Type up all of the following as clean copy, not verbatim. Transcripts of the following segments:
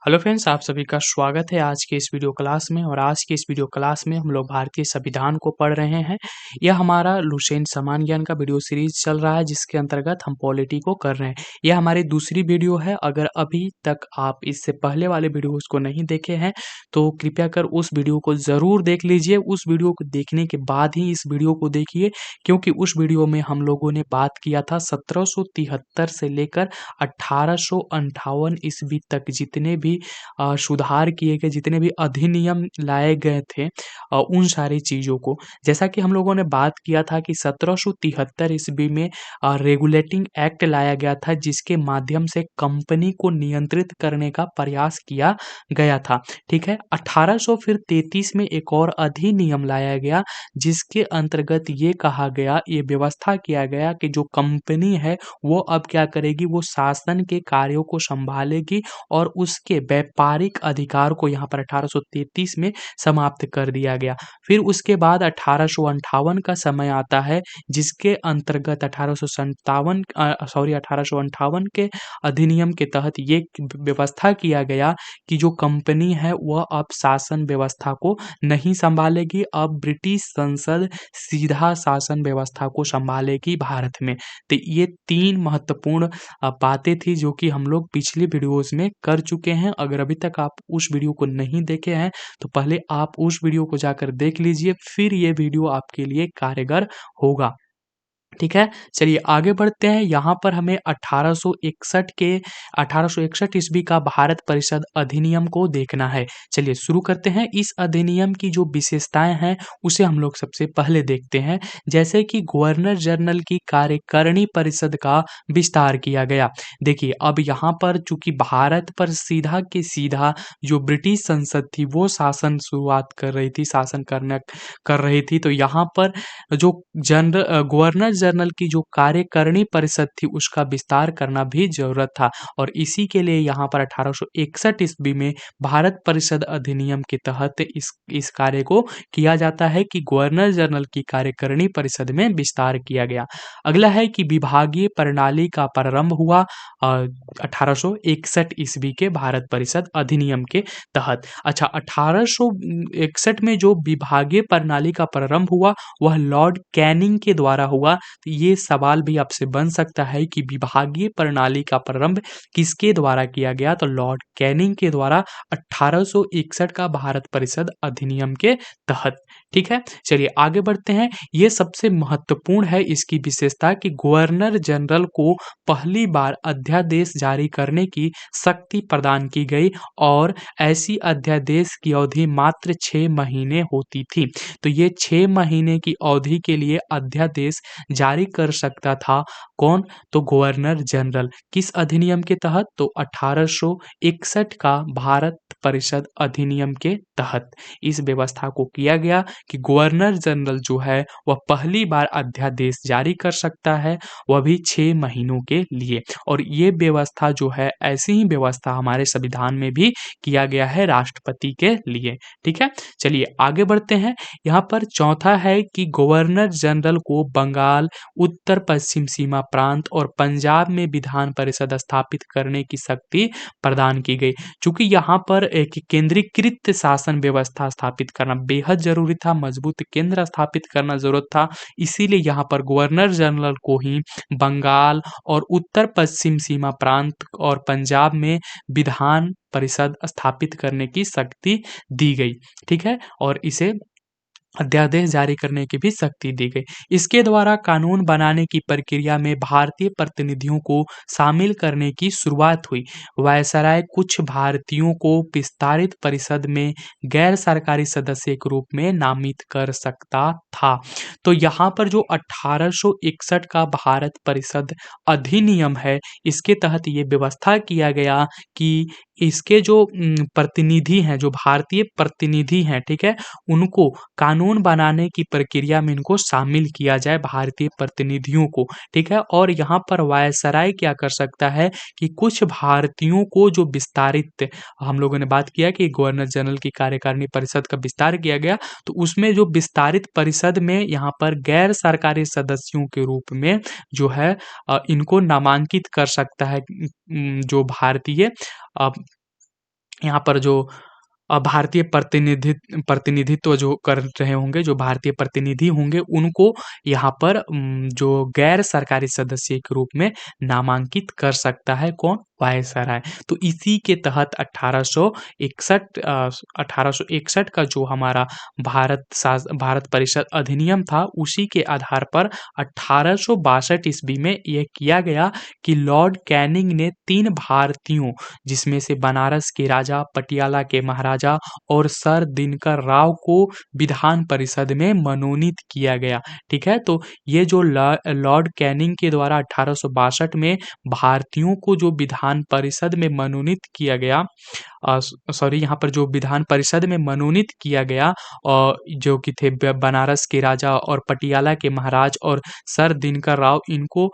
Hello friends, आप सभी का स्वागत है आज के इस वीडियो क्लास में। और आज के इस वीडियो क्लास में हम लोग भारतीय संविधान को पढ़ रहे हैं। यह हमारा लुसेंट समान ज्ञान का वीडियो सीरीज चल रहा है, जिसके अंतर्गत हम पॉलिटी को कर रहे हैं। यह हमारी दूसरी वीडियो है। अगर अभी तक आप इससे पहले वाले वीडियोस को नहीं देखे हैं तो कृपया कर उस वीडियो को ज़रूर देख लीजिए। उस वीडियो को देखने के बाद ही इस वीडियो को देखिए, क्योंकि उस वीडियो में हम लोगों ने बात किया था 1773 से लेकर 1858 ईस्वी तक जितने भी सुधार किए गए, जितने भी अधिनियम लाए गए थे, उन सारी चीज़ों को। जैसा कि हम लोगों ने बात किया था कि 1773 ईस्वी में रेगुलेटिंग एक्ट लाया गया था, जिसके माध्यम से कंपनी को नियंत्रित करने का प्रयास किया गया था। ठीक है। 1833 में एक और अधिनियम लाया गया, जिसके अंतर्गत ये कहा गया, ये व्यवस्था किया गया कि जो कंपनी है वो अब क्या करेगी, वो शासन के कार्यों को संभालेगी और उसके व्यापारिक अधिकार को यहाँ पर 1833 में समाप्त कर दिया गया। फिर उसके बाद 1858 का समय आता है, जिसके अंतर्गत 1858 के अधिनियम के तहत ये व्यवस्था किया गया कि जो कंपनी है वह अब शासन व्यवस्था को नहीं संभालेगी, अब ब्रिटिश संसद सीधा शासन व्यवस्था को संभालेगी भारत में। तो ये तीन महत्वपूर्ण बातें थी जो कि हम लोग पिछली वीडियोस में कर चुके हैं। अगर अभी तक आप उस वीडियो को नहीं देखे हैं तो पहले आप उस वीडियो को जाकर देख लीजिए, फिर ये वीडियो आपके लिए कारगर होगा। ठीक है। चलिए आगे बढ़ते हैं। यहाँ पर हमें 1861 ईस्वी का भारत परिषद अधिनियम को देखना है। चलिए शुरू करते हैं। इस अधिनियम की जो विशेषताएं हैं उसे हम लोग सबसे पहले देखते हैं। जैसे कि गवर्नर जनरल की कार्यकारिणी परिषद का विस्तार किया गया। देखिए अब यहाँ पर चूंकि भारत पर सीधा के सीधा जो ब्रिटिश संसद थी वो शासन शुरुआत कर रही थी, शासन कर रही थी, तो यहाँ पर जो गवर्नर जनरल की जो कार्यकारिणी परिषद थी उसका विस्तार करना भी जरूरत था। और इसी के लिए यहाँ पर 1861 ईस्वी में भारत परिषद अधिनियम के तहत इस कार्य को किया जाता है कि गवर्नर जनरल की कार्यकारिणी परिषद में विस्तार किया गया। अगला है कि विभागीय प्रणाली का प्रारंभ हुआ 1861 ईस्वी के भारत परिषद अधिनियम के तहत। अच्छा, 1861 में जो विभागीय प्रणाली का प्रारंभ हुआ वह लॉर्ड कैनिंग के द्वारा हुआ। तो ये सवाल भी आपसे बन सकता है कि विभागीय प्रणाली का प्रारंभ किसके द्वारा किया गया, तो लॉर्ड कैनिंग के द्वारा 1861 का भारत परिषद अधिनियम के तहत। ठीक है। चलिए आगे बढ़ते हैं। ये सबसे महत्वपूर्ण है इसकी विशेषता कि गवर्नर जनरल को पहली बार अध्यादेश जारी करने की शक्ति प्रदान की गई और ऐसी अध्यादेश की अवधि मात्र 6 महीने होती थी। तो ये 6 महीने की अवधि के लिए अध्यादेश जारी कर सकता था कौन, तो गवर्नर जनरल। किस अधिनियम के तहत, तो 1861 का भारत परिषद अधिनियम के तहत इस व्यवस्था को किया गया कि गवर्नर जनरल जो है वह पहली बार अध्यादेश जारी कर सकता है, वह भी 6 महीनों के लिए। और ये व्यवस्था जो है, ऐसी ही व्यवस्था हमारे संविधान में भी किया गया है राष्ट्रपति के लिए। ठीक है। चलिए आगे बढ़ते हैं। यहाँ पर चौथा है कि गवर्नर जनरल को बंगाल, उत्तर पश्चिम सीमा प्रांत और पंजाब में विधान परिषद स्थापित करने की शक्ति प्रदान की गई। चूंकि यहाँ पर एक केंद्रीकृत शासन व्यवस्था स्थापित करना बेहद जरूरी था, मजबूत केंद्र स्थापित करना जरूरत था, इसीलिए यहाँ पर गवर्नर जनरल को ही बंगाल और उत्तर पश्चिम सीमा प्रांत और पंजाब में विधान परिषद स्थापित करने की शक्ति दी गई। ठीक है। और इसे अध्यादेश जारी करने की भी शक्ति दी गई। इसके द्वारा कानून बनाने की प्रक्रिया में भारतीय प्रतिनिधियों को शामिल करने की शुरुआत हुई। वायसराय कुछ भारतीयों को विस्तारित परिषद में गैर सरकारी सदस्य के रूप में नामित कर सकता था। तो यहाँ पर जो 1861 का भारत परिषद अधिनियम है, इसके तहत ये व्यवस्था किया गया कि इसके जो प्रतिनिधि हैं, जो भारतीय प्रतिनिधि हैं, ठीक है, उनको कानून बनाने की प्रक्रिया में इनको शामिल किया जाए, भारतीय प्रतिनिधियों को। ठीक है। और यहाँ पर वायसराय क्या कर सकता है कि कुछ भारतीयों को जो विस्तारित, हम लोगों ने बात किया कि गवर्नर जनरल की कार्यकारिणी परिषद का विस्तार किया गया, तो उसमें जो विस्तारित परिषद में यहाँ पर गैर सरकारी सदस्यों के रूप में जो है इनको नामांकित कर सकता है जो भारतीय यहाँ पर जो भारतीय प्रतिनिधित्व जो कर रहे होंगे, जो भारतीय प्रतिनिधि होंगे, उनको यहाँ पर जो गैर सरकारी सदस्य के रूप में नामांकित कर सकता है कौन? वायसराय। तो इसी के तहत 1861 का जो हमारा भारत परिषद अधिनियम था, उसी के आधार पर 1862 ईस्वी में ये किया गया कि लॉर्ड कैनिंग ने 3 भारतीयों, जिसमें से बनारस के राजा, पटियाला के महाराजा और सर दिनकर राव को विधान परिषद में मनोनीत किया गया। ठीक है, तो ये जो लॉर्ड कैनिंग के द्वारा 1862 में भारतीयों को जो विधान परिषद में मनोनीत किया गया, सॉरी, यहाँ पर जो विधान परिषद में मनोनीत किया गया, जो कि थे बनारस के राजा और पटियाला के महाराज और सर दिनकर राव, इनको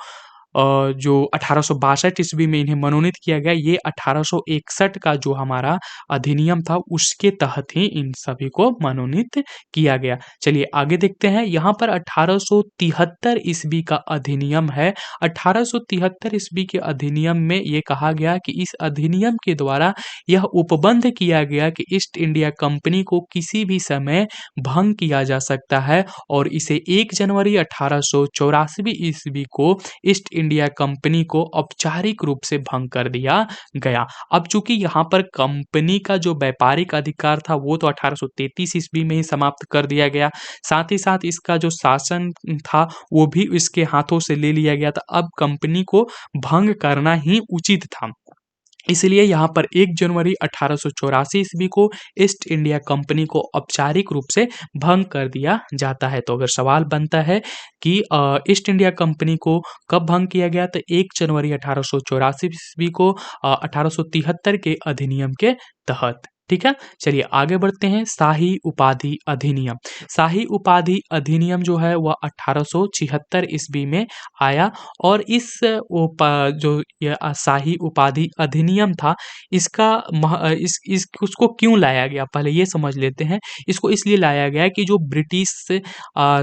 जो 1862 ईस्वी में इन्हें मनोनीत किया गया, ये 1861 का जो हमारा अधिनियम था, उसके तहत ही इन सभी को मनोनीत किया गया। चलिए आगे देखते हैं। यहाँ पर 1873 ईस्वी का अधिनियम है। 1873 ईस्वी के अधिनियम में ये कहा गया कि इस अधिनियम के द्वारा यह उपबंध किया गया कि ईस्ट इंडिया कंपनी को किसी भी समय भंग किया जा सकता है, और इसे 1 जनवरी 1884 ईस्वी को ईस्ट इंडिया कंपनी को औपचारिक रूप से भंग कर दिया गया। अब चूंकि यहाँ पर कंपनी का जो व्यापारिक अधिकार था, वो तो 1833 ईस्वी में ही समाप्त कर दिया गया। साथ ही साथ इसका जो शासन था, वो भी इसके हाथों से ले लिया गया था। अब कंपनी को भंग करना ही उचित था। इसलिए यहाँ पर 1 जनवरी 1884 ईस्वी को ईस्ट इंडिया कंपनी को औपचारिक रूप से भंग कर दिया जाता है। तो अगर सवाल बनता है कि ईस्ट इंडिया कंपनी को कब भंग किया गया, तो 1 जनवरी 1884 ईस्वी को 1873 के अधिनियम के तहत। ठीक है, चलिए आगे बढ़ते हैं। शाही उपाधि अधिनियम। शाही उपाधि अधिनियम जो है वह 1876 ईस्वी में आया, और जो ये शाही उपाधि अधिनियम था, इसका उसको क्यों लाया गया, पहले ये समझ लेते हैं। इसको इसलिए लाया गया कि जो ब्रिटिश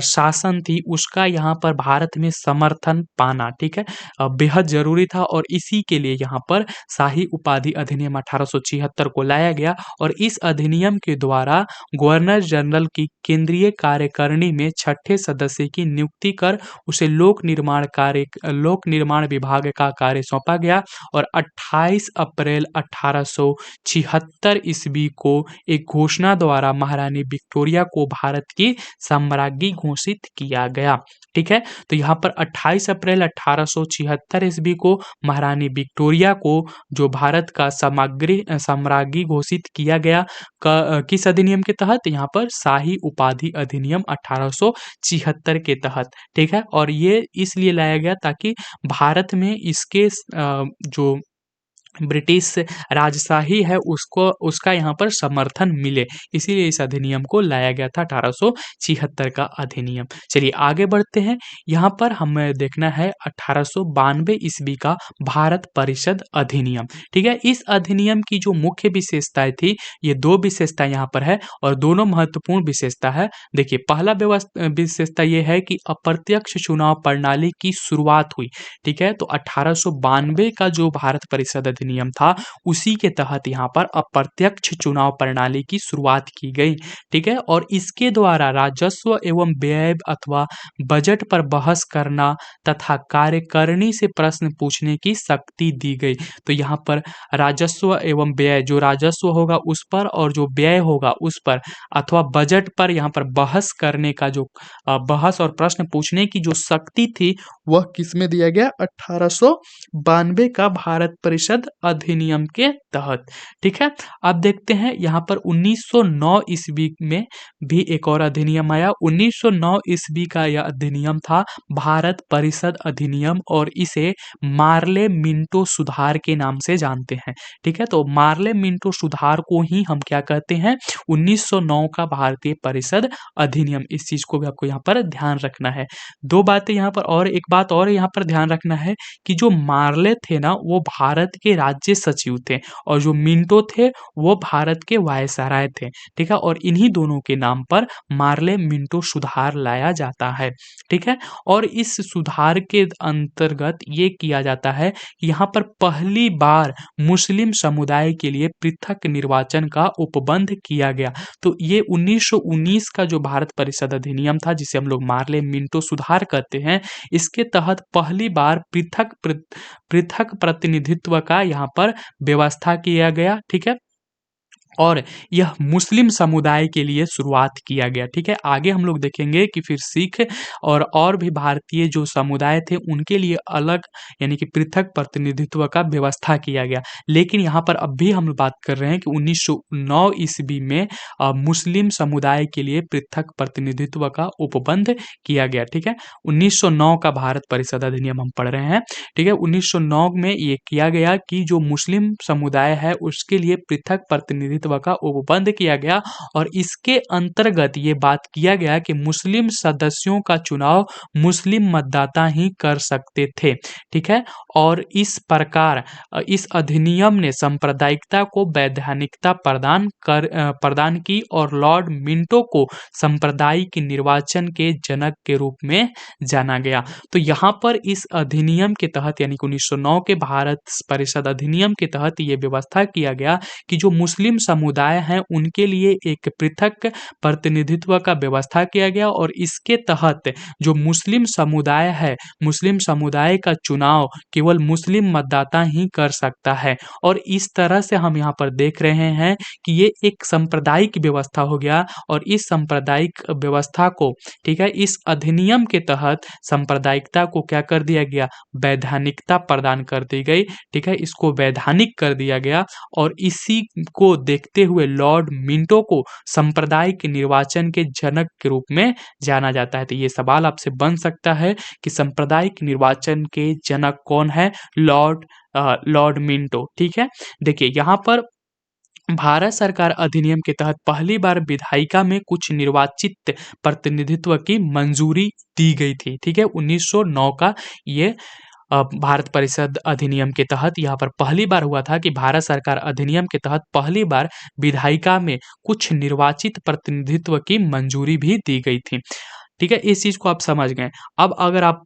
शासन थी, उसका यहाँ पर भारत में समर्थन पाना, ठीक है, बेहद जरूरी था, और इसी के लिए यहाँ पर शाही उपाधि अधिनियम 1876 को लाया गया। और इस अधिनियम के द्वारा गवर्नर जनरल की केंद्रीय कार्यकारिणी में 6ठे सदस्य की नियुक्ति कर उसे लोक निर्माण विभाग का कार्य सौंपा गया, और 28 अप्रैल 1876 ईस्वी को एक घोषणा द्वारा महारानी विक्टोरिया को भारत की साम्राज्ञी घोषित किया गया। ठीक है, तो यहाँ पर 28 अप्रैल 1876 ईस्वी को महारानी विक्टोरिया को जो भारत का साम्राज्ञी घोषित किया गया, किस अधिनियम के तहत? यहाँ पर शाही उपाधि अधिनियम 1876 के तहत। ठीक है, और ये इसलिए लाया गया ताकि भारत में इसके जो ब्रिटिश राजशाही है, उसका यहाँ पर समर्थन मिले, इसीलिए इस अधिनियम को लाया गया था, 1876 का अधिनियम। चलिए आगे बढ़ते हैं। यहाँ पर हमें देखना है 1892 ईस्वी का भारत परिषद अधिनियम। ठीक है, इस अधिनियम की जो मुख्य विशेषताएं थी, ये 2 विशेषता यहाँ पर है, और दोनों महत्वपूर्ण विशेषता है। देखिए, पहला विशेषता ये है कि अप्रत्यक्ष चुनाव प्रणाली की शुरुआत हुई। ठीक है, तो 1892 का जो भारत परिषद नियम था, उसी के तहत यहाँ पर अप्रत्यक्ष चुनाव प्रणाली की शुरुआत की गई। ठीक है, और इसके द्वारा राजस्व एवं व्यय अथवा बजट पर बहस करना तथा कार्यकारिणी से प्रश्न पूछने की शक्ति दी गई। तो यहाँ पर राजस्व एवं व्यय, जो राजस्व होगा उस पर और जो व्यय होगा उस पर, अथवा बजट पर यहाँ पर बहस करने का जो बहस और प्रश्न पूछने की जो शक्ति थी, वह किसमें दिया गया? 1892 का भारत परिषद अधिनियम के तहत। ठीक है, अब देखते हैं यहाँ पर 1909 ईस्वी में भी एक और अधिनियम आया। 1909 ईस्वी का यह अधिनियम था भारत परिषद अधिनियम, और इसे मार्ले मिंटो सुधार के नाम से जानते हैं। ठीक है, तो मार्ले मिंटो सुधार को ही हम क्या कहते हैं? 1909 का भारतीय परिषद अधिनियम। इस चीज को भी आपको यहाँ पर ध्यान रखना है। 2 बातें यहाँ पर, और एक बात और यहाँ पर ध्यान रखना है कि जो मार्ले थे ना वो भारत के राज्य सचिव थे और जो मिंटो थे वो भारत के वायसराय थे, ठीक है। और इन्हीं दोनों के नाम पर मार्ले मिंटो सुधार लाया जाता है, ठीक है। और इस सुधार के अंतर्गत ये किया जाता है कि यहाँ पर पहली बार मुस्लिम समुदाय के लिए पृथक निर्वाचन का उपबंध किया गया। तो ये 1919 का जो भारत परिषद अधिनियम था जिसे हम लोग मार्ले मिंटो सुधार कहते हैं, इसके तहत पहली बार पृथक प्रतिनिधित्व का यहाँ पर व्यवस्था किया गया, ठीक है। और यह मुस्लिम समुदाय के लिए शुरुआत किया गया, ठीक है। आगे हम लोग देखेंगे कि फिर सिख और भी भारतीय जो समुदाय थे उनके लिए अलग यानी कि पृथक प्रतिनिधित्व का व्यवस्था किया गया। लेकिन यहाँ पर अब भी हम बात कर रहे हैं कि 1909 ईस्वी में मुस्लिम समुदाय के लिए पृथक प्रतिनिधित्व का उपबंध किया गया, ठीक है। 1909 का भारत परिषद अधिनियम हम पढ़ रहे हैं, ठीक है। 1909 में ये किया गया कि जो मुस्लिम समुदाय है उसके लिए पृथक प्रतिनिधित्व का उपबंध किया गया और इसके अंतर्गत ये बात किया गया कि मुस्लिम सदस्यों का चुनाव मुस्लिम मतदाता ही कर सकते थे, ठीक है। और इस प्रकार इस अधिनियम ने सांप्रदायिकता को वैधानिकता प्रदान की और लॉर्ड मिंटो को सांप्रदायिक निर्वाचन के जनक के रूप में जाना गया। तो यहाँ पर इस अधिनियम के तहत यानी कि 1909 के भारत परिषद अधिनियम के तहत ये व्यवस्था किया गया कि जो मुस्लिम समुदाय हैं उनके लिए एक पृथक प्रतिनिधित्व का व्यवस्था किया गया और इसके तहत जो मुस्लिम समुदाय है, मुस्लिम समुदाय का चुनाव केवल मुस्लिम मतदाता ही कर सकता है। और इस तरह से हम यहाँ पर देख रहे हैं कि ये एक सांप्रदायिक व्यवस्था हो गया और इस सांप्रदायिक व्यवस्था को, ठीक है, इस अधिनियम के तहत सांप्रदायिकता को क्या कर दिया गया, वैधानिकता प्रदान कर दी गई, ठीक है। इसको वैधानिक कर दिया गया और इसी को देखते हुए लॉर्ड मिंटो को सांप्रदायिक निर्वाचन के जनक के रूप में जाना जाता है। तो ये सवाल आपसे बन सकता है कि सांप्रदायिक निर्वाचन के जनक कौन है? लॉर्ड मिंटो, ठीक है। देखिए यहाँ पर भारत सरकार अधिनियम के तहत पहली बार विधायिका में कुछ निर्वाचित प्रतिनिधित्व की मंजूरी दी गई थी, ठीक है। 1909 का ये भारत परिषद अधिनियम के तहत यहाँ पर पहली बार हुआ था कि भारत सरकार अधिनियम के तहत पहली बार विधायिका में कुछ निर्वाचित प्रतिनिधित्व की मंजूरी भी दी गई थी, ठीक है। इस चीज को आप समझ गए। अब अगर आप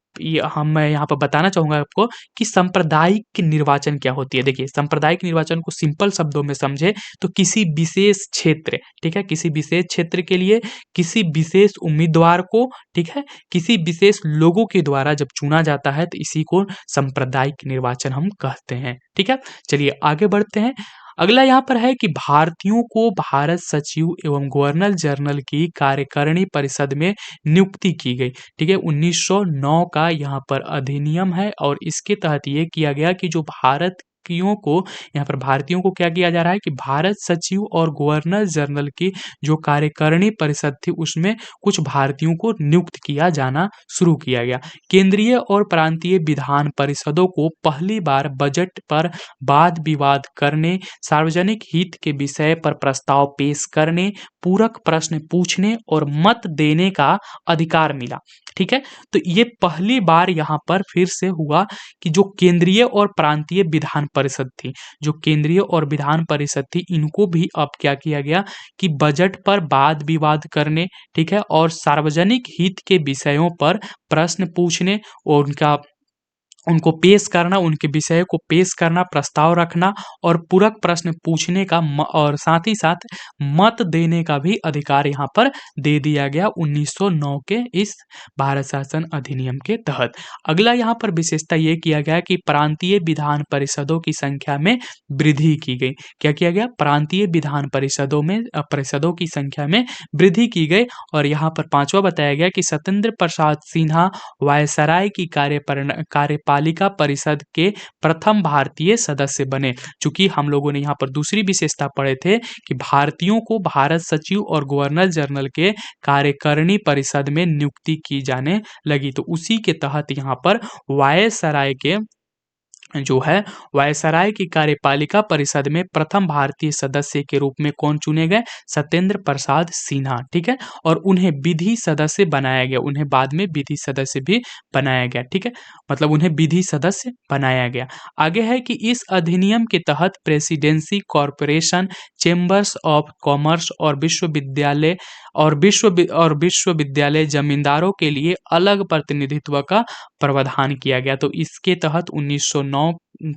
मैं यहाँ पर बताना चाहूंगा आपको कि सांप्रदायिक निर्वाचन क्या होती है। देखिए सांप्रदायिक निर्वाचन को सिंपल शब्दों में समझे तो किसी विशेष क्षेत्र, ठीक है, किसी विशेष क्षेत्र के लिए किसी विशेष उम्मीदवार को, ठीक है, किसी विशेष लोगों के द्वारा जब चुना जाता है तो इसी को सांप्रदायिक निर्वाचन हम कहते हैं, ठीक है। चलिए आगे बढ़ते हैं। अगला यहाँ पर है कि भारतीयों को भारत सचिव एवं गवर्नर जनरल की कार्यकारिणी परिषद में नियुक्ति की गई, ठीक है। 1909 का यहाँ पर अधिनियम है और इसके तहत ये किया गया कि जो भारतीयों को क्या किया जा रहा है कि भारत सचिव और गवर्नर जनरल की जो कार्यकारिणी परिषद थी उसमें कुछ भारतीयों को नियुक्त किया जाना शुरू किया गया। केंद्रीय और प्रांतीय विधान परिषदों को पहली बार बजट पर वाद विवाद करने, सार्वजनिक हित के विषय पर प्रस्ताव पेश करने, पूरक प्रश्न पूछने और मत देने का अधिकार मिला, ठीक है। तो ये पहली बार यहाँ पर फिर से हुआ कि जो केंद्रीय और प्रांतीय विधान परिषद थी, जो केंद्रीय और विधान परिषद थी, इनको भी अब क्या किया गया कि बजट पर वाद विवाद करने, ठीक है, और सार्वजनिक हित के विषयों पर प्रश्न पूछने और उनको पेश करना, उनके विषय को पेश करना, प्रस्ताव रखना और पूरक प्रश्न पूछने का और साथ ही साथ मत देने का भी अधिकार यहाँ पर दे दिया गया 1909 के इस भारत शासन अधिनियम के तहत। अगला यहाँ पर विशेषता ये किया गया कि प्रांतीय विधान परिषदों की संख्या में वृद्धि की गई। क्या किया गया? प्रांतीय विधान परिषदों की संख्या में वृद्धि की गई। और यहाँ पर पांचवा बताया गया कि सत्येंद्र प्रसाद सिन्हा वायसराय की कार्यपालिका परिषद के प्रथम भारतीय सदस्य बने। चूंकि हम लोगों ने यहाँ पर दूसरी विशेषता पढ़े थे कि भारतीयों को भारत सचिव और गवर्नर जनरल के कार्यकारिणी परिषद में नियुक्ति की जाने लगी, तो उसी के तहत यहाँ पर वायसराय के जो है वायसराय की कार्यपालिका परिषद में प्रथम भारतीय सदस्य के रूप में कौन चुने गए? सत्येंद्र प्रसाद सिन्हा, ठीक है। और उन्हें विधि सदस्य बनाया गया, उन्हें बाद में विधि सदस्य भी बनाया गया, ठीक है। मतलब उन्हें विधि सदस्य बनाया गया। आगे है कि इस अधिनियम के तहत presidency corporation, chambers of commerce और विश्वविद्यालय जमींदारों के लिए अलग प्रतिनिधित्व का प्रावधान किया गया। तो इसके तहत 1909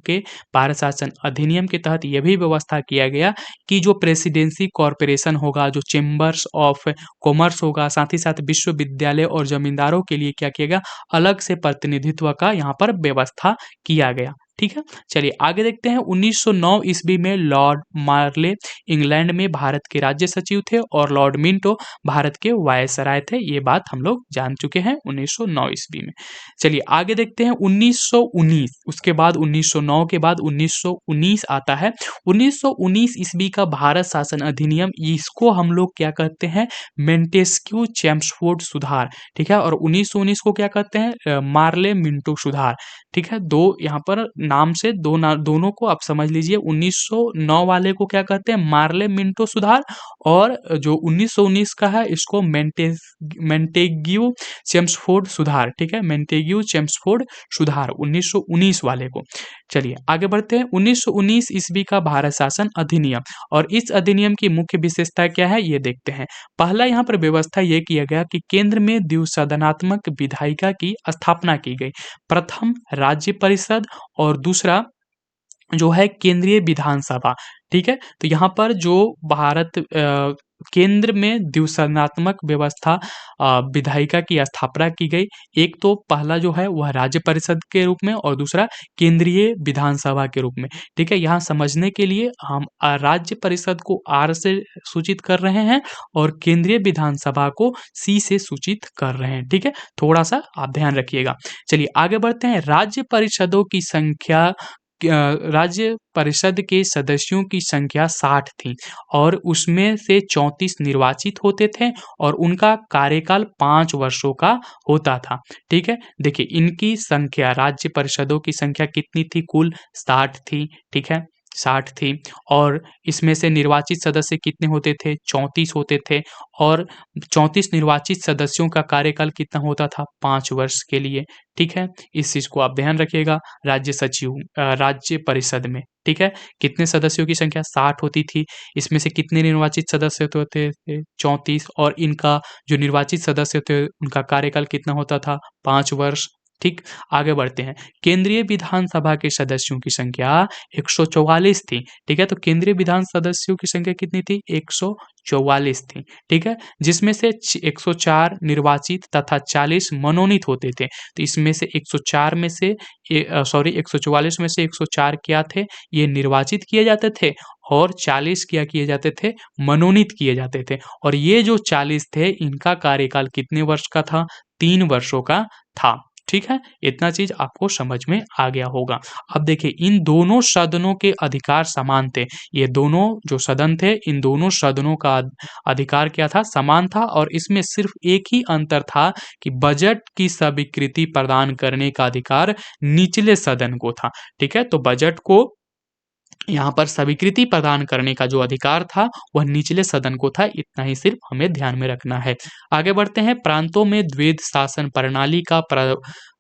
के भारत शासन अधिनियम के तहत यह भी व्यवस्था किया गया कि जो प्रेसिडेंसी कॉरपोरेशन होगा, जो चेंबर्स ऑफ कॉमर्स होगा, साथ ही साथ विश्वविद्यालय और जमींदारों के लिए क्या किया गया, अलग से प्रतिनिधित्व का यहाँ पर व्यवस्था किया गया, ठीक है। चलिए आगे देखते हैं। 1909 ईस्वी में लॉर्ड मार्ले इंग्लैंड में भारत के राज्य सचिव थे और लॉर्ड मिंटो भारत के वायसराय थे। ये बात हम लोग जान चुके हैं 1909 ईस्वी में। चलिए आगे देखते हैं 1919, उसके बाद 1909 के बाद 1919 आता है। 1919 ईस्वी का भारत शासन अधिनियम, इसको हम लोग क्या कहते हैं, मेंटेस्क्यू चेम्सफोर्ड सुधार, ठीक है। और 1919 को क्या कहते हैं, मार्ले मिंटो सुधार, ठीक है। दो यहाँ पर नाम से दोनों को आप समझ लीजिए। 1909 वाले को क्या कहते हैं, मार्ले मिंटो सुधार, और जो 1919 का है इसको मेंटेग्यू चेम्सफोर्ड सुधार, ठीक है। मेंटेग्यू चेम्सफोर्ड सुधार 1919 वाले को। चलिए आगे बढ़ते हैं। 1919 ईस्वी का भारत शासन अधिनियम, और इस अधिनियम की मुख्य विशेषता क्या है ये देखते हैं। पहला यहाँ पर व्यवस्था यह किया गया कि केंद्र में द्विसदनात्मक विधायिका की स्थापना की गई। प्रथम राज्य परिषद और दूसरा जो है केंद्रीय विधानसभा, ठीक है। तो यहाँ पर जो भारत केंद्र में द्विसदनात्मक व्यवस्था विधायिका की स्थापना की गई। एक तो पहला जो है वह राज्य परिषद के रूप में और दूसरा केंद्रीय विधानसभा के रूप में, ठीक है। यहाँ समझने के लिए हम राज्य परिषद को आर से सूचित कर रहे हैं और केंद्रीय विधानसभा को सी से सूचित कर रहे हैं, ठीक है। थोड़ा सा आप ध्यान रखिएगा। चलिए आगे बढ़ते हैं। राज्य परिषद के सदस्यों की संख्या 60 थी और उसमें से 34 निर्वाचित होते थे और उनका कार्यकाल 5 वर्षों का होता था, ठीक है। देखिए इनकी संख्या, राज्य परिषदों की संख्या कितनी थी, कुल 60 थी, ठीक है, 60 थी। और इसमें से निर्वाचित सदस्य कितने होते थे, 34 होते थे। और 34 निर्वाचित सदस्यों का कार्यकाल कितना होता था, 5 वर्ष के लिए, ठीक है। इस चीज को आप ध्यान रखिएगा। राज्य परिषद में, ठीक है, कितने सदस्यों की संख्या 60 होती थी, इसमें से कितने निर्वाचित सदस्य होते थे, 34। और इनका जो निर्वाचित सदस्य थे उनका कार्यकाल कितना होता था, 5 वर्ष, ठीक। आगे बढ़ते हैं। केंद्रीय विधानसभा के सदस्यों की संख्या 144 थी, ठीक है। तो केंद्रीय विधान सदस्यों की संख्या कितनी थी, 144 थी, ठीक है। जिसमें से 104 निर्वाचित तथा 40 मनोनीत होते थे। तो इसमें से 104 में से 144 में से 104 क्या थे, ये निर्वाचित किए जाते थे और 40 क्या किए जाते थे, मनोनीत किए जाते थे। और ये जो 40 थे इनका कार्यकाल कितने वर्ष का था, 3 वर्षों का था, ठीक है। इतना चीज आपको समझ में आ गया होगा। अब देखिए इन दोनों सदनों के अधिकार समान थे। ये दोनों जो सदन थे, इन दोनों सदनों का अधिकार क्या था, समान था। और इसमें सिर्फ एक ही अंतर था कि बजट की स्वीकृति प्रदान करने का अधिकार निचले सदन को था, ठीक है। तो बजट को यहाँ पर स्वीकृति प्रदान करने का जो अधिकार था वह निचले सदन को था। इतना ही सिर्फ हमें ध्यान में रखना है। आगे बढ़ते हैं। प्रांतों में द्वैध शासन प्रणाली का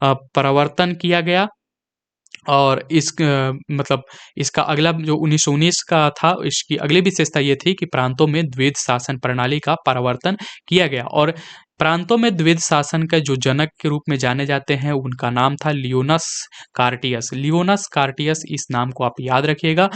प्रवर्तन किया गया। और मतलब इसका अगला जो 1919 का था, इसकी अगली विशेषता ये थी कि प्रांतों में द्वैध शासन प्रणाली का प्रवर्तन किया गया। और प्रांतों में द्वैध शासन का जो जनक के रूप में जाने जाते हैं उनका नाम था लियोनस कार्टियस। लियोनस कार्टियस, इस नाम को आप याद रखिएगा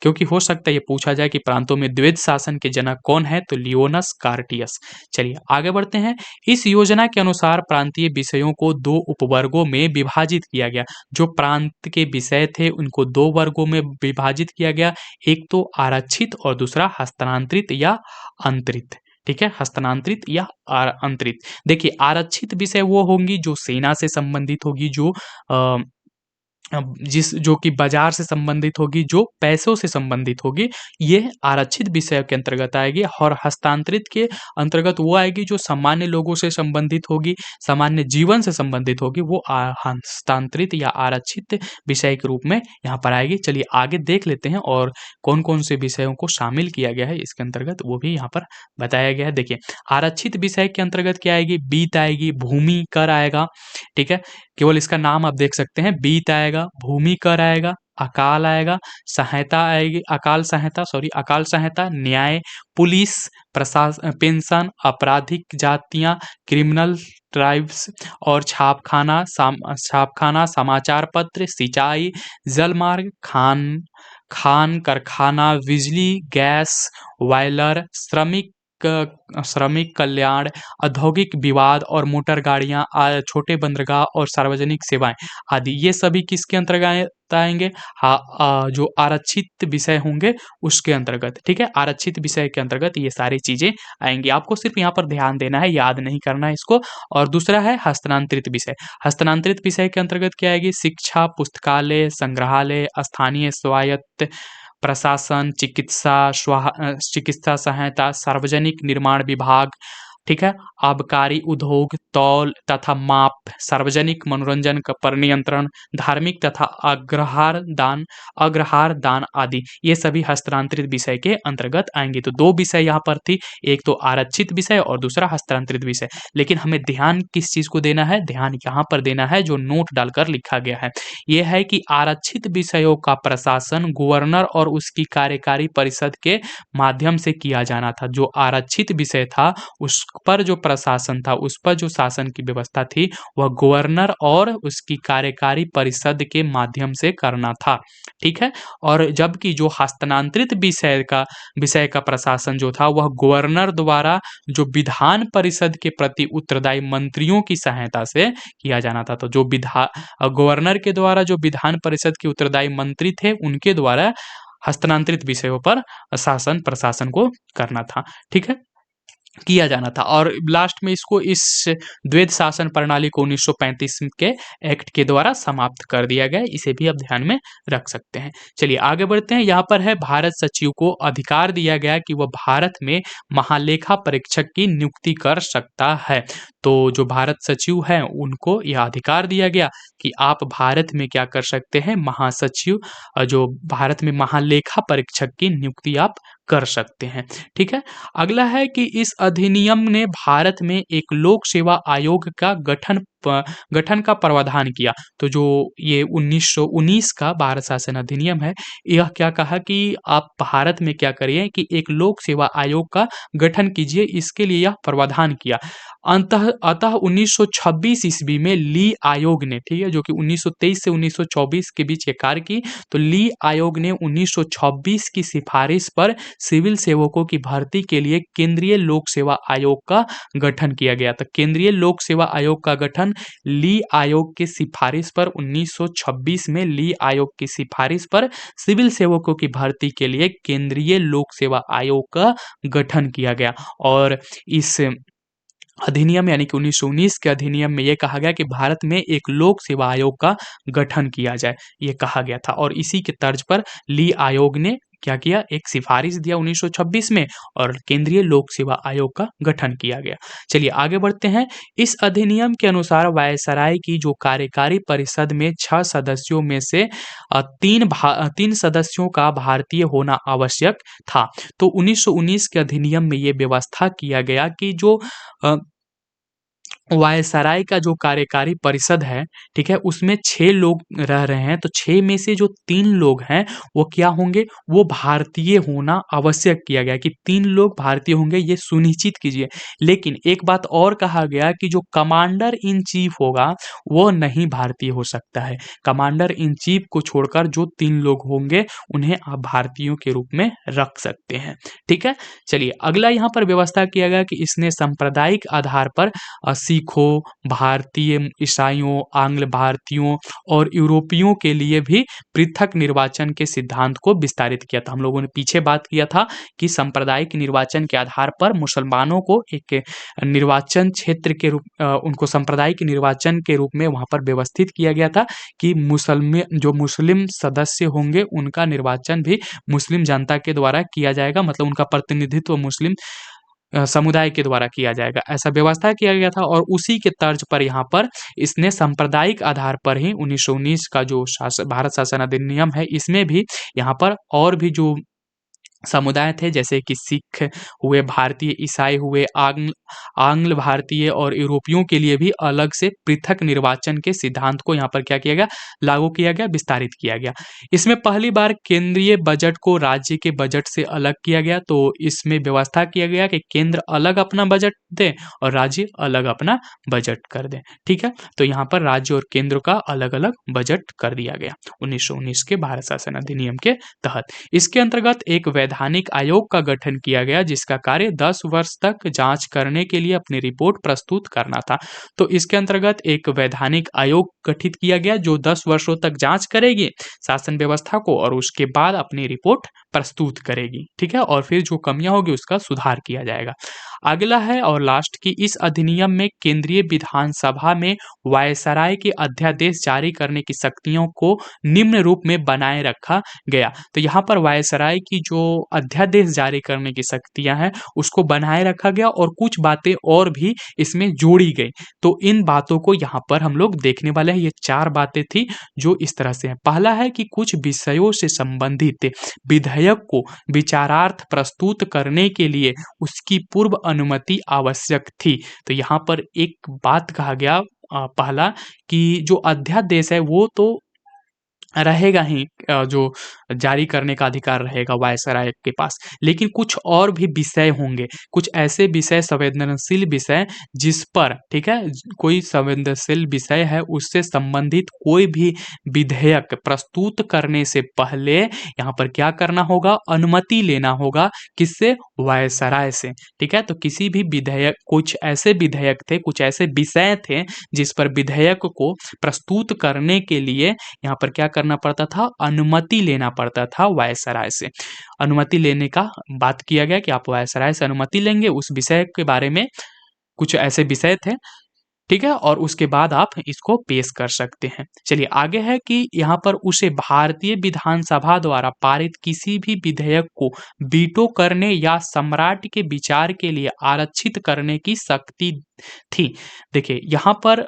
क्योंकि हो सकता है ये पूछा जाए कि प्रांतों में द्वैध शासन के जनक कौन है, तो लियोनस कार्टियस। चलिए आगे बढ़ते हैं। इस योजना के अनुसार प्रांतीय विषयों को 2 उपवर्गों में विभाजित किया गया। जो प्रांत के विषय थे उनको 2 वर्गों में विभाजित किया गया। एक तो आरक्षित और दूसरा हस्तांतरित या अंतरित, ठीक है, हस्तांतरित या अंतरित। देखिए आरक्षित विषय वो होंगी जो सेना से संबंधित होगी, जो जिस जो कि बाजार से संबंधित होगी, जो पैसों से संबंधित होगी, ये आरक्षित विषय के अंतर्गत आएगी। और हस्तांतरित के अंतर्गत वो आएगी जो सामान्य लोगों से संबंधित होगी, सामान्य जीवन से संबंधित होगी, वो हस्तांतरित या आरक्षित विषय के रूप में यहाँ पर आएगी। चलिए आगे देख लेते हैं और कौन-कौन से विषयों को शामिल किया गया है इसके अंतर्गत, वो भी यहाँ पर बताया गया है। देखिए, आरक्षित विषय के अंतर्गत क्या आएगी? बीत आएगी, भूमि कर आएगा, ठीक है? केवल इसका नाम आप देख सकते हैं, बीत आएगा, भूमि कर आएगा, अकाल आएगा, सहायता आएगी, अकाल सहायता, न्याय, पुलिस, पेंशन, आपराधिक जातियाँ, क्रिमिनल ट्राइब्स और छापखाना, समाचार पत्र, सिंचाई, जलमार्ग, खान कारखाना, बिजली, गैस, बॉयलर, श्रमिक कल्याण, औद्योगिक विवाद और मोटर गाड़ियाँ, छोटे बंदरगाह और सार्वजनिक सेवाएँ आदि, ये सभी किसके अंतर्गत आएँगे? हाँ, जो आरक्षित विषय होंगे उसके अंतर्गत, ठीक है? आरक्षित विषय के अंतर्गत ये सारी चीज़ें आएँगी। आपको सिर्फ यहाँ पर ध्यान देना है, याद नहीं करना है इसको। और दूसरा है हस्तांतरित विषय। हस्तांतरित विषय के अंतर्गत क्या आएगी? शिक्षा, पुस्तकालय, संग्रहालय, स्थानीय स्वायत्त प्रशासन, चिकित्सा सहायता, सार्वजनिक निर्माण विभाग, ठीक है? आबकारी उद्योग, तौल तथा माप, सार्वजनिक मनोरंजन पर नियंत्रण, धार्मिक तथा अग्रहार दान आदि, ये सभी हस्तांतरित विषय के अंतर्गत आएंगे। तो दो विषय यहाँ पर थी, एक तो आरक्षित विषय और दूसरा हस्तांतरित विषय। लेकिन हमें ध्यान किस चीज को देना है? ध्यान यहाँ पर देना है जो नोट डालकर लिखा गया है, यह है कि आरक्षित विषयों का प्रशासन गवर्नर और उसकी कार्यकारी परिषद के माध्यम से किया जाना था। जो आरक्षित विषय था उस पर जो प्रशासन था, उस पर जो शासन की व्यवस्था थी, वह गवर्नर और उसकी कार्यकारी परिषद के माध्यम से करना था, ठीक है? और जबकि जो हस्तांतरित विषय का प्रशासन जो था, वह गवर्नर द्वारा जो विधान परिषद के प्रति उत्तरदायी मंत्रियों की सहायता से किया जाना था। तो जो गवर्नर के द्वारा जो विधान परिषद के उत्तरदायी मंत्री थे, उनके द्वारा हस्तांतरित विषयों पर शासन प्रशासन को करना था, ठीक है? किया जाना था। और लास्ट में इसको इस द्वैध शासन प्रणाली को 1935 के एक्ट के द्वारा समाप्त कर दिया गया। इसे भी आप ध्यान में रख सकते हैं। चलिए आगे बढ़ते हैं। यहाँ पर है भारत सचिव को अधिकार दिया गया कि वह भारत में महालेखा परीक्षक की नियुक्ति कर सकता है। तो जो भारत सचिव हैं उनको यह अधिकार दिया गया कि आप भारत में क्या कर सकते हैं? महासचिव, जो भारत में महालेखा परीक्षक की नियुक्ति आप कर सकते हैं, ठीक है? अगला है कि इस अधिनियम ने भारत में एक लोक सेवा आयोग का गठन का प्रावधान किया। तो जो ये 1919 का भारत शासन अधिनियम है, यह क्या कहा कि आप भारत में क्या करिए कि एक लोक सेवा आयोग का गठन कीजिए, इसके लिए यह प्रावधान किया। अतः 1926 ईस्वी में ली आयोग ने, ठीक है, जो कि 1923 से 1924 के बीच ये कार्य की, तो ली आयोग ने 1926 की सिफारिश पर सिविल सेवकों की भर्ती के लिए केंद्रीय लोक सेवा आयोग का गठन किया गया। तो केंद्रीय लोक सेवा आयोग का गठन ली आयोग की सिफारिश पर 1926 में ली आयोग की सिफारिश पर सिविल सेवकों की भर्ती के लिए केंद्रीय लोक सेवा आयोग का गठन किया गया। और इस अधिनियम यानी कि 1919 के अधिनियम में यह कहा गया कि भारत में एक लोक सेवा आयोग का गठन किया जाए, ये कहा गया था। और इसी के तर्ज पर ली आयोग ने क्या किया? एक सिफारिश दिया 1926 में और केंद्रीय लोक सेवा आयोग का गठन किया गया। चलिए आगे बढ़ते हैं। इस अधिनियम के अनुसार वायसराय की जो कार्यकारी परिषद में 6 सदस्यों में से 3 सदस्यों का भारतीय होना आवश्यक था। तो 1919 के अधिनियम में ये व्यवस्था किया गया कि जो वायसराय का जो कार्यकारी परिषद है, ठीक है, उसमें 6 लोग रह रहे हैं, तो 6 में से जो 3 लोग हैं वो क्या होंगे? वो भारतीय होना आवश्यक किया गया कि 3 लोग भारतीय होंगे, ये सुनिश्चित कीजिए। लेकिन एक बात और कहा गया कि जो कमांडर इन चीफ होगा वो नहीं भारतीय हो सकता है। कमांडर इन चीफ को छोड़कर जो 3 लोग होंगे उन्हें आप भारतीयों के रूप में रख सकते हैं, ठीक है। चलिए अगला यहाँ पर व्यवस्था किया गया कि इसने सांप्रदायिक आधार पर सिखों, भारतीय ईसाइयों, आंग्ल भारतीयों और यूरोपियों के लिए भी पृथक निर्वाचन के सिद्धांत को विस्तारित किया था। हम लोगों ने पीछे बात किया था कि सांप्रदायिक निर्वाचन के आधार पर मुसलमानों को एक निर्वाचन क्षेत्र के उनको सांप्रदायिक निर्वाचन के रूप में वहाँ पर व्यवस्थित किया गया था कि जो मुस्लिम सदस्य होंगे उनका निर्वाचन भी मुस्लिम जनता के द्वारा किया जाएगा, मतलब उनका प्रतिनिधित्व मुस्लिम समुदाय के द्वारा किया जाएगा, ऐसा व्यवस्था किया गया था। और उसी के तर्ज पर यहाँ पर इसने सांप्रदायिक आधार पर ही 1919 का जो भारत शासन अधिनियम है, इसमें भी यहाँ पर और भी जो समुदाय थे जैसे कि सिख हुए, भारतीय ईसाई हुए, आंग्ल भारतीय और यूरोपियों के लिए भी अलग से पृथक निर्वाचन के सिद्धांत को यहाँ पर क्या किया गया, लागू किया गया, विस्तारित किया गया। इसमें पहली बार केंद्रीय बजट को राज्य के बजट से अलग किया गया। तो इसमें व्यवस्था किया गया कि केंद्र अलग अपना बजट दे और राज्य अलग अपना बजट कर दे। ठीक है, तो यहाँ पर राज्य और केंद्र का अलग अलग बजट कर दिया गया 1919 के भारत शासन अधिनियम के तहत। इसके अंतर्गत एक वैधानिक आयोग का गठन किया गया जिसका कार्य 10 वर्ष तक जांच करने के लिए अपनी रिपोर्ट प्रस्तुत करना था। तो इसके अंतर्गत एक वैधानिक आयोग गठित किया गया जो 10 वर्षों तक जांच करेगी शासन व्यवस्था को और उसके बाद अपनी रिपोर्ट प्रस्तुत करेगी। ठीक है, और फिर जो कमियां होगी उसका सुधार किया जाएगा। अगला है और लास्ट की, इस अधिनियम में केंद्रीय विधानसभा में वायसराय के अध्यादेश जारी करने की शक्तियों को निम्न रूप में बनाए रखा गया। तो यहाँ पर वायसराय की जो अध्यादेश जारी करने की शक्तियां हैं उसको बनाए रखा गया और कुछ बातें और भी इसमें जोड़ी गई। तो इन बातों को यहाँ पर हम लोग देखने वाले हैं। ये 4 बातें थी जो इस तरह से हैं। पहला है कि कुछ विषयों से संबंधित विधेयक को विचारार्थ प्रस्तुत करने के लिए उसकी पूर्व अनुमति आवश्यक थी। तो यहाँ पर एक बात कहा गया पहला कि जो अध्यादेश है वो तो रहेगा ही, जो जारी करने का अधिकार रहेगा वायसराय के पास, लेकिन कुछ और भी विषय होंगे, कुछ ऐसे विषय, संवेदनशील विषय जिस पर, ठीक है, कोई संवेदनशील विषय है उससे संबंधित कोई भी विधेयक प्रस्तुत करने से पहले यहाँ पर क्या करना होगा, अनुमति लेना होगा। किससे? वायसराय से। ठीक है, तो किसी भी विधेयक, कुछ ऐसे विधेयक थे, कुछ ऐसे विषय थे जिस पर विधेयक को प्रस्तुत करने के लिए यहाँ पर क्या करना पड़ता था, अनुमति लेना पड़ता था वायसराय से। अनुमति लेने का बात किया गया कि आप वायसराय से अनुमति लेंगे उस विषय के बारे में, कुछ ऐसे विषय थे। ठीक है, और उसके बाद आप इसको पेश कर सकते हैं। चलिए आगे है कि यहाँ पर उसे भारतीय विधानसभा द्वारा पारित किसी भी विधेयक को वीटो करने या सम्राट के विचार के लिए आरक्षित करने की शक्ति थी। देखिए यहाँ पर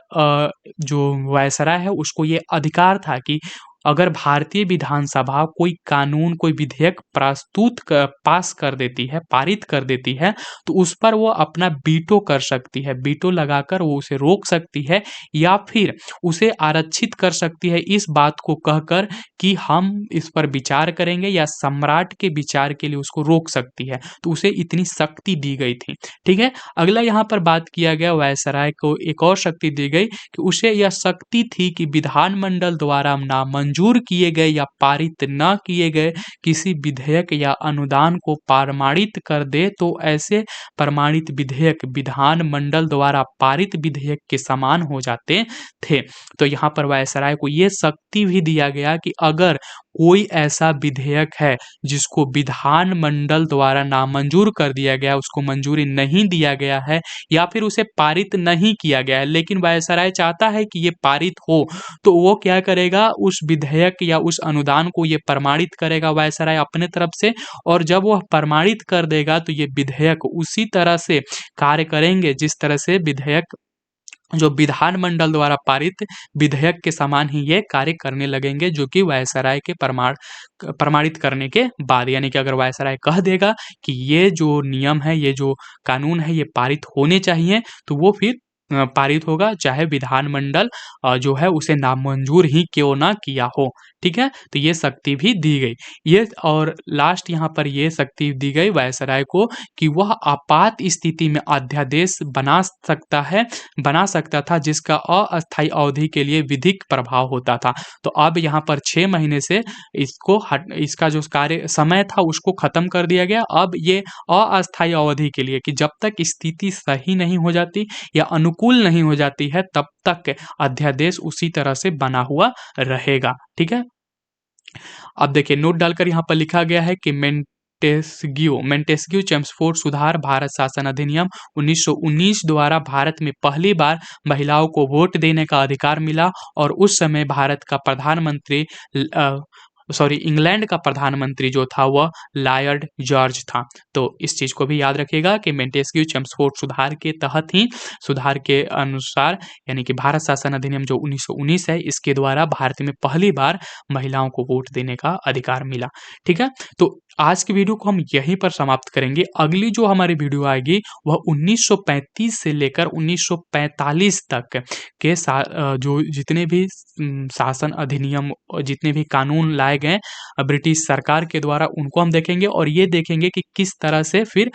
जो वायसराय है उसको ये अधिकार था कि अगर भारतीय विधानसभा कोई कानून, कोई विधेयक पास कर देती है, पारित कर देती है, तो उस पर वो अपना वीटो कर सकती है। वीटो लगाकर वो उसे रोक सकती है या फिर उसे आरक्षित कर सकती है इस बात को कहकर कि हम इस पर विचार करेंगे, या सम्राट के विचार के लिए उसको रोक सकती है। तो उसे इतनी शक्ति दी गई थी। ठीक है, अगला यहाँ पर बात किया गया, वायसराय को एक और शक्ति दी गई कि उसे यह शक्ति थी कि विधानमंडल द्वारा नामंजूर किए गए या पारित न किए गए किसी विधेयक या अनुदान को प्रमाणित कर दे, तो ऐसे प्रमाणित विधेयक विधानमंडल द्वारा पारित विधेयक के समान हो जाते थे। तो यहाँ पर वायसराय को ये शक्ति भी दिया गया कि अगर कोई ऐसा विधेयक है जिसको विधानमंडल द्वारा नामंजूर कर दिया गया, उसको मंजूरी नहीं दिया गया है या फिर उसे पारित नहीं किया गया है, लेकिन वायसराय चाहता है कि ये पारित हो, तो वो क्या करेगा, उस विधेयक या उस अनुदान को ये प्रमाणित करेगा वायसराय अपने तरफ से। और जब वह प्रमाणित कर देगा तो ये विधेयक उसी तरह से कार्य करेंगे जिस तरह से विधेयक, जो विधानमंडल द्वारा पारित विधेयक के समान ही ये कार्य करने लगेंगे, जो कि वायसराय के प्रमाणित करने के बाद। यानी कि अगर वायसराय कह देगा कि ये जो नियम है, ये जो कानून है, ये पारित होने चाहिए, तो वो फिर पारित होगा, चाहे विधानमंडल जो है उसे नामंजूर ही क्यों ना किया हो। ठीक है, तो ये शक्ति भी दी गई। ये और लास्ट यहाँ पर ये शक्ति दी गई वायसराय को कि वह आपात स्थिति में अध्यादेश बना सकता था जिसका अस्थायी अवधि के लिए विधिक प्रभाव होता था। तो अब यहाँ पर 6 महीने से इसका जो कार्य समय था उसको खत्म कर दिया गया। अब ये अस्थायी अवधि के लिए कि जब तक स्थिति सही नहीं हो जाती या अनुकूल अनुकूल नहीं हो जाती है तब तक अध्यादेश उसी तरह से बना हुआ रहेगा। ठीक है। अब देखिए नोट डालकर यहाँ पर लिखा गया है कि मेंटेस्क्यू चेम्सफोर्ड सुधार भारत शासन अधिनियम 1919 द्वारा भारत में पहली बार महिलाओं को वोट देने का अधिकार मिला और उस समय भारत का प्रधानमंत्री इंग्लैंड का प्रधानमंत्री जो था वह लॉर्ड जॉर्ज था। तो इस चीज को भी याद रखिएगा कि मेंटेस्क्यू चेम्सफोर्ड सुधार के तहत ही सुधार के अनुसार यानी कि भारत शासन अधिनियम जो 1919 है इसके द्वारा भारत में पहली बार महिलाओं को वोट देने का अधिकार मिला। ठीक है। तो आज की वीडियो को हम यहीं पर समाप्त करेंगे। अगली जो हमारी वीडियो आएगी वह 1935 से लेकर 1945 तक के जो जितने भी शासन अधिनियम और जितने भी कानून लाए गए ब्रिटिश सरकार के द्वारा उनको हम देखेंगे और ये देखेंगे कि किस तरह से फिर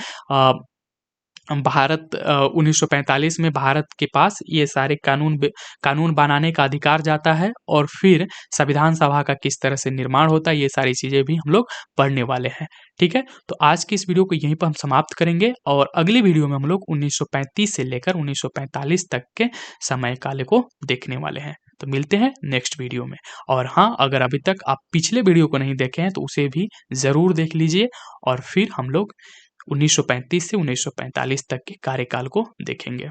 भारत 1945 में भारत के पास ये सारे कानून बनाने का अधिकार जाता है और फिर संविधान सभा का किस तरह से निर्माण होता है, ये सारी चीज़ें भी हम लोग पढ़ने वाले हैं। ठीक है। तो आज की इस वीडियो को यहीं पर हम समाप्त करेंगे और अगली वीडियो में हम लोग 1935 से लेकर 1945 तक के समय काल को देखने वाले हैं। तो मिलते हैं नेक्स्ट वीडियो में। और हाँ, अगर अभी तक आप पिछले वीडियो को नहीं देखे हैं तो उसे भी ज़रूर देख लीजिए और फिर हम लोग 1935 से 1945 तक के कार्यकाल को देखेंगे।